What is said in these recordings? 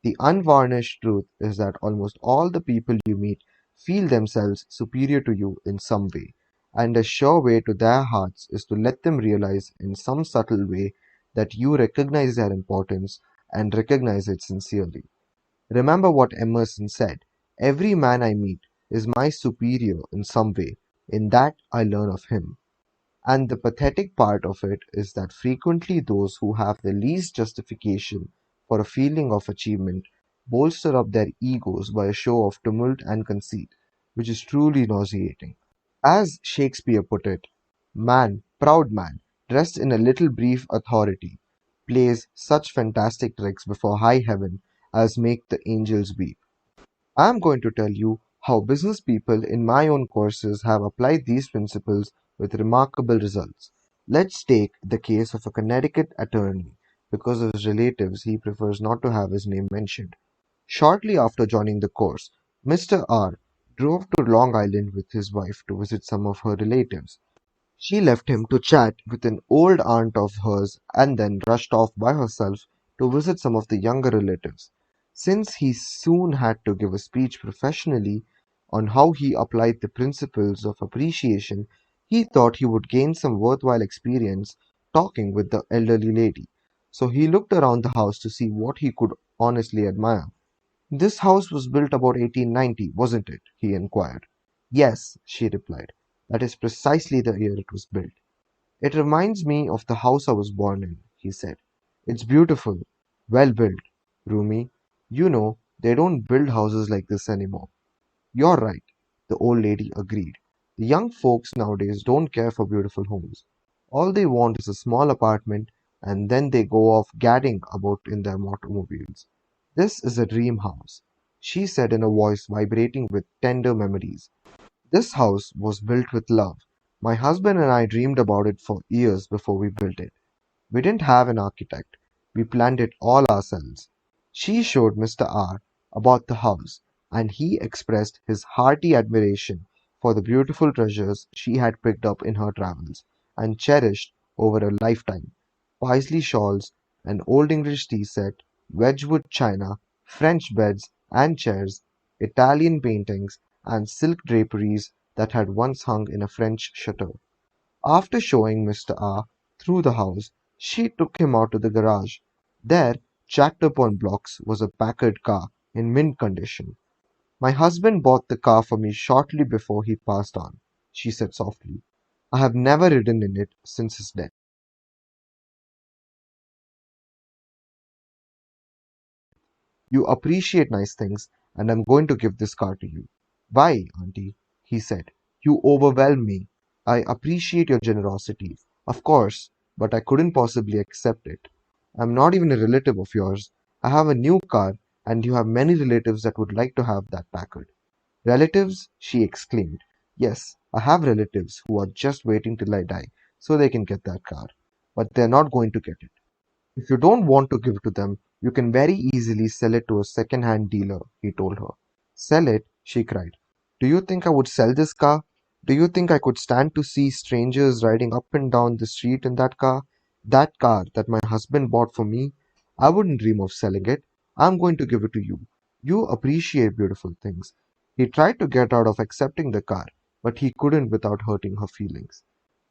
The unvarnished truth is that almost all the people you meet feel themselves superior to you in some way, and a sure way to their hearts is to let them realize in some subtle way that you recognize their importance and recognize it sincerely. Remember what Emerson said: "Every man I meet is my superior in some way, in that I learn of him." And the pathetic part of it is that frequently those who have the least justification for a feeling of achievement bolster up their egos by a show of tumult and conceit, which is truly nauseating. As Shakespeare put it, "Man, proud man, dressed in a little brief authority, plays such fantastic tricks before high heaven as make the angels weep." I am going to tell you how business people in my own courses have applied these principles with remarkable results. Let's take the case of a Connecticut attorney. Because of his relatives, he prefers not to have his name mentioned. Shortly after joining the course, Mr. R drove to Long Island with his wife to visit some of her relatives. She left him to chat with an old aunt of hers and then rushed off by herself to visit some of the younger relatives. Since he soon had to give a speech professionally on how he applied the principles of appreciation, he thought he would gain some worthwhile experience talking with the elderly lady. So he looked around the house to see what he could honestly admire. "This house was built about 1890, wasn't it?" he inquired. "Yes," she replied. "That is precisely the year it was built." "It reminds me of the house I was born in," he said. "It's beautiful, well built, roomy. You know, they don't build houses like this anymore." "You're right," the old lady agreed. "The young folks nowadays don't care for beautiful homes. All they want is a small apartment, and then they go off gadding about in their automobiles." "This is a dream house," she said in a voice vibrating with tender memories. "This house was built with love. My husband and I dreamed about it for years before we built it. We didn't have an architect. We planned it all ourselves." She showed Mr. R about the house, and he expressed his hearty admiration for the beautiful treasures she had picked up in her travels and cherished over a lifetime: Paisley shawls, an old English tea set, Wedgwood china, French beds and chairs, Italian paintings, and silk draperies that had once hung in a French chateau. After showing Mr. R through the house, she took him out to the garage. There, jacked up on blocks, was a Packard car in mint condition. "My husband bought the car for me shortly before he passed on," she said softly. "I have never ridden in it since his death." "You appreciate nice things, and I'm going to give this car to you." "Why, auntie?" he said. "You overwhelm me. I appreciate your generosity, of course, but I couldn't possibly accept it. I'm not even a relative of yours. I have a new car, and you have many relatives that would like to have that Packard." "Relatives?" she exclaimed. "Yes, I have relatives who are just waiting till I die so they can get that car. But they're not going to get it. If you don't want to give it to them, you can very easily sell it to a second-hand dealer," he told her. "Sell it?" she cried. "Do you think I would sell this car? Do you think I could stand to see strangers riding up and down the street in that car? That car that my husband bought for me? I wouldn't dream of selling it. I'm going to give it to you. You appreciate beautiful things." He tried to get out of accepting the car, but he couldn't without hurting her feelings.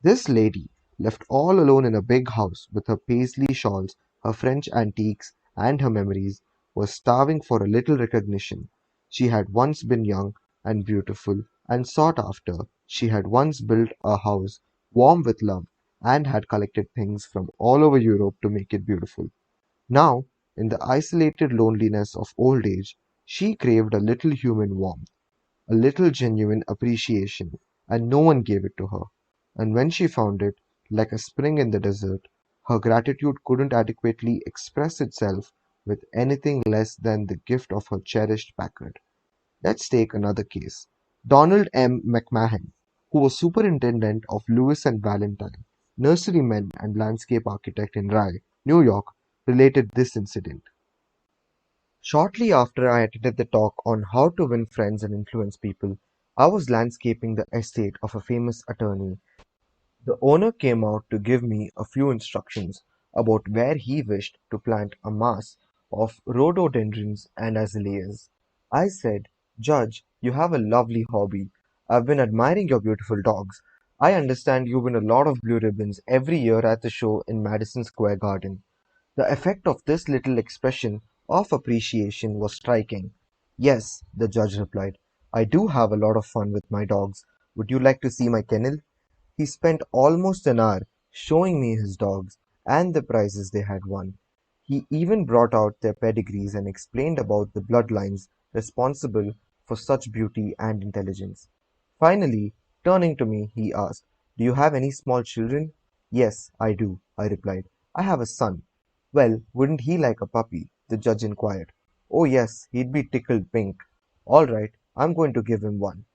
This lady, left all alone in a big house with her paisley shawls, her French antiques, and her memories, was starving for a little recognition. She had once been young and beautiful and sought after. She had once built a house warm with love and had collected things from all over Europe to make it beautiful. Now, in the isolated loneliness of old age, she craved a little human warmth, a little genuine appreciation, and no one gave it to her. And when she found it, like a spring in the desert, her gratitude couldn't adequately express itself with anything less than the gift of her cherished Packard. Let's take another case. Donald M. McMahon, who was superintendent of Lewis and Valentine, nurseryman and landscape architect in Rye, New York, related this incident. Shortly after I attended the talk on how to win friends and influence people, I was landscaping the estate of a famous attorney. The owner came out to give me a few instructions about where he wished to plant a mass of rhododendrons and azaleas. I said, Judge, you have a lovely hobby. I've been admiring your beautiful dogs. I understand you win a lot of blue ribbons every year at the show in Madison Square Garden. The effect of this little expression of appreciation was striking. Yes, the judge replied. I do have a lot of fun with my dogs. Would you like to see my kennel? He spent almost an hour showing me his dogs and the prizes they had won. He even brought out their pedigrees and explained about the bloodlines responsible for such beauty and intelligence. Finally, turning to me, he asked, Do you have any small children? Yes, I do, I replied. I have a son. Well, wouldn't he like a puppy? The judge inquired. Oh, yes, he'd be tickled pink. All right, I'm going to give him one,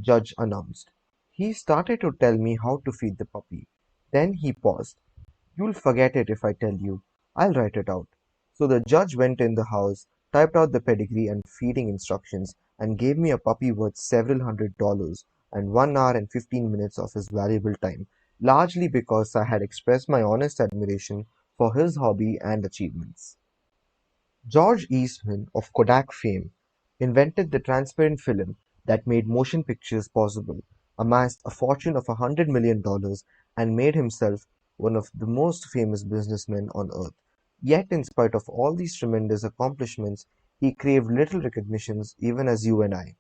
Judge announced. He started to tell me how to feed the puppy. Then he paused. You'll forget it if I tell you. I'll write it out. So the judge went in the house, typed out the pedigree and feeding instructions, and gave me a puppy worth several $100s and 1 hour and 15 minutes of his valuable time, largely because I had expressed my honest admiration for his hobby and achievements. George Eastman of Kodak fame invented the transparent film that made motion pictures possible, amassed a fortune of $100 million, and made himself one of the most famous businessmen on earth. Yet, in spite of all these tremendous accomplishments, he craved little recognitions even as you and I.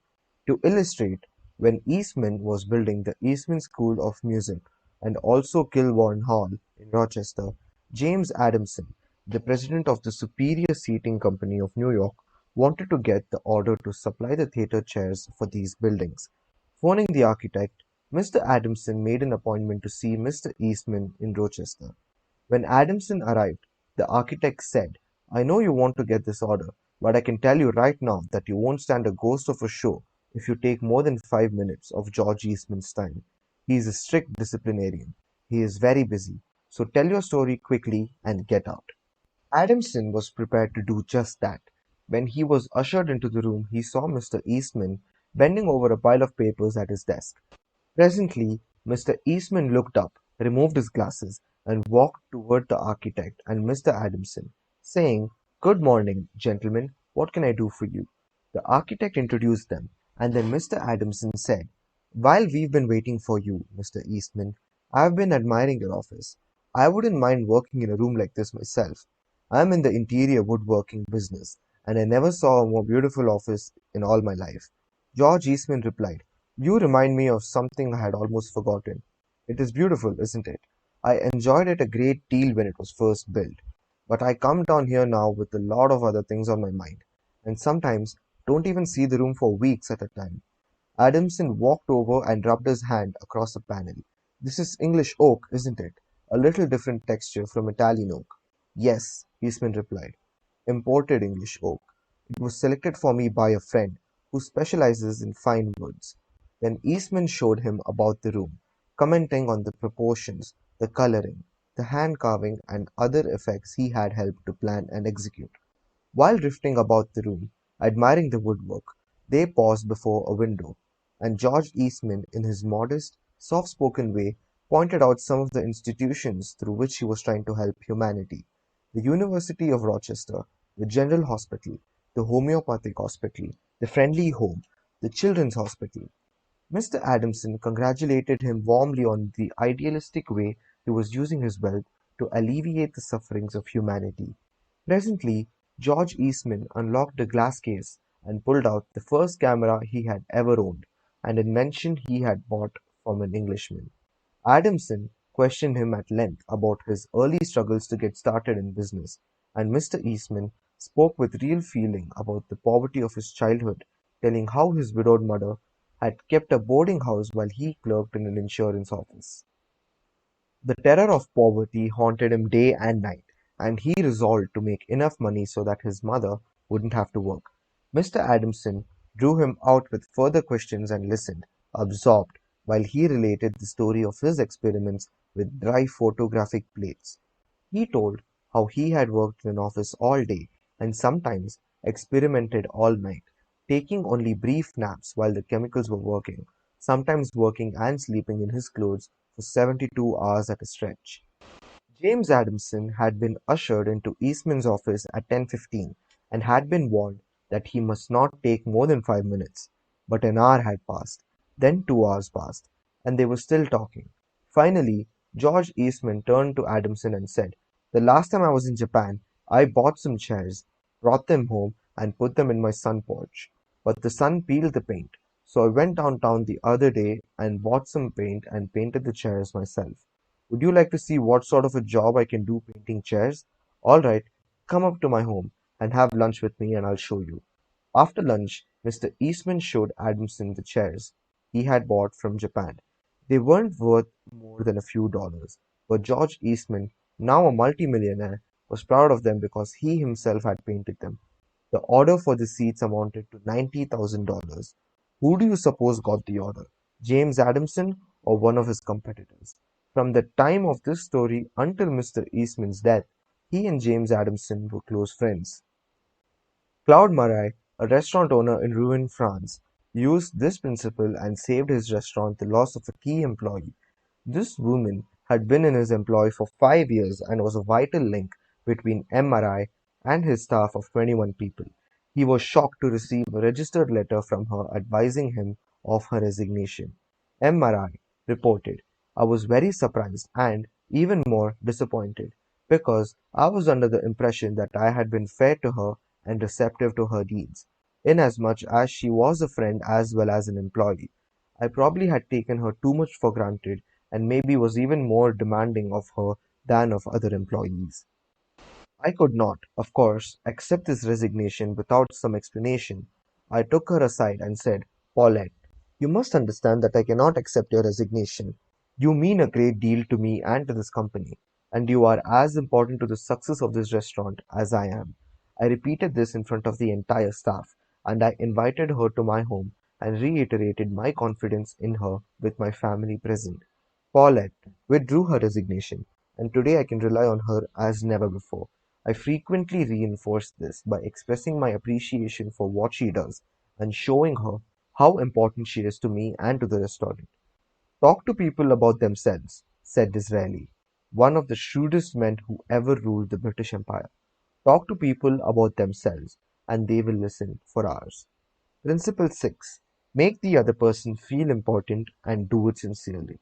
To illustrate, when Eastman was building the Eastman School of Music and also Kilbourne Hall in Rochester, James Adamson, the president of the Superior Seating Company of New York, wanted to get the order to supply the theater chairs for these buildings. Phoning the architect, Mr. Adamson made an appointment to see Mr. Eastman in Rochester. When Adamson arrived, the architect said, I know you want to get this order, but I can tell you right now that you won't stand a ghost of a show if you take more than 5 minutes of George Eastman's time. He is a strict disciplinarian. He is very busy. So tell your story quickly and get out. Adamson was prepared to do just that. When he was ushered into the room, he saw Mr. Eastman bending over a pile of papers at his desk. Presently, Mr. Eastman looked up, removed his glasses, and walked toward the architect and Mr. Adamson, saying, Good morning, gentlemen. What can I do for you? The architect introduced them, and then Mr. Adamson said, While we've been waiting for you, Mr. Eastman, I've been admiring your office. I wouldn't mind working in a room like this myself. I'm in the interior woodworking business, and I never saw a more beautiful office in all my life. George Eastman replied, You remind me of something I had almost forgotten. It is beautiful, isn't it? I enjoyed it a great deal when it was first built, but I come down here now with a lot of other things on my mind, and sometimes don't even see the room for weeks at a time. Adamson walked over and rubbed his hand across the panel. This is English oak, isn't it? A little different texture from Italian oak. Yes, Eastman replied. Imported English oak. It was selected for me by a friend who specializes in fine woods. Then Eastman showed him about the room, commenting on the proportions, the coloring, the hand carving, and other effects he had helped to plan and execute. While drifting about the room, admiring the woodwork, they paused before a window, and George Eastman, in his modest, soft-spoken way, pointed out some of the institutions through which he was trying to help humanity. The University of Rochester, the General Hospital, the Homeopathic Hospital, the Friendly Home, the Children's Hospital. Mr. Adamson congratulated him warmly on the idealistic way he was using his wealth to alleviate the sufferings of humanity. Presently, George Eastman unlocked a glass case and pulled out the first camera he had ever owned, an invention he had bought from an Englishman. Adamson questioned him at length about his early struggles to get started in business, and Mr. Eastman spoke with real feeling about the poverty of his childhood, telling how his widowed mother had kept a boarding house while he clerked in an insurance office. The terror of poverty haunted him day and night, and he resolved to make enough money so that his mother wouldn't have to work. Mr. Adamson drew him out with further questions and listened, absorbed, while he related the story of his experiments with dry photographic plates. He told how he had worked in an office all day and sometimes experimented all night, taking only brief naps while the chemicals were working, sometimes working and sleeping in his clothes for 72 hours at a stretch. James Adamson had been ushered into Eastman's office at 10:15 and had been warned that he must not take more than 5 minutes. But an hour had passed, then 2 hours passed, and they were still talking. Finally, George Eastman turned to Adamson and said, "The last time I was in Japan, I bought some chairs, brought them home, and put them in my sun porch. But the sun peeled the paint, so I went downtown the other day and bought some paint and painted the chairs myself. Would you like to see what sort of a job I can do painting chairs? All right, come up to my home and have lunch with me and I'll show you." After lunch, Mr. Eastman showed Adamson the chairs he had bought from Japan. They weren't worth more than a few dollars, but George Eastman, now a multimillionaire, was proud of them because he himself had painted them. The order for the seats amounted to $90,000. Who do you suppose got the order? James Adamson or one of his competitors? From the time of this story until Mr. Eastman's death, he and James Adamson were close friends. Claude Marais, a restaurant owner in Rouen, France, used this principle and saved his restaurant the loss of a key employee. This woman had been in his employ for 5 years and was a vital link between MRI and his staff of 21 people. He was shocked to receive a registered letter from her advising him of her resignation. MRI reported, "I was very surprised and even more disappointed because I was under the impression that I had been fair to her and receptive to her needs, inasmuch as she was a friend as well as an employee. I probably had taken her too much for granted and maybe was even more demanding of her than of other employees." I could not, of course, accept this resignation without some explanation. I took her aside and said, "Paulette, you must understand that I cannot accept your resignation. You mean a great deal to me and to this company, and you are as important to the success of this restaurant as I am." I repeated this in front of the entire staff, and I invited her to my home and reiterated my confidence in her with my family present. Paulette withdrew her resignation, and today I can rely on her as never before. I frequently reinforce this by expressing my appreciation for what she does and showing her how important she is to me and to the restaurant. "Talk to people about themselves," said Disraeli, one of the shrewdest men who ever ruled the British Empire. "Talk to people about themselves, and they will listen for hours." Principle 6. Make the other person feel important and do it sincerely.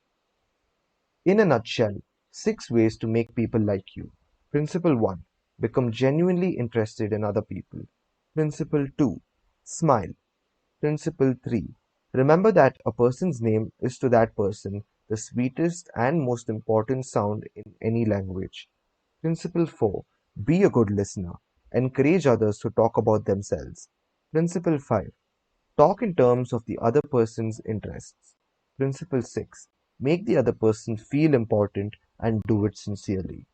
In a nutshell, 6 ways to make people like you. Principle 1. Become genuinely interested in other people. Principle 2. Smile. Principle 3. Remember that a person's name is to that person the sweetest and most important sound in any language. Principle 4. Be a good listener. Encourage others to talk about themselves. Principle 5. Talk in terms of the other person's interests. Principle 6. Make the other person feel important and do it sincerely.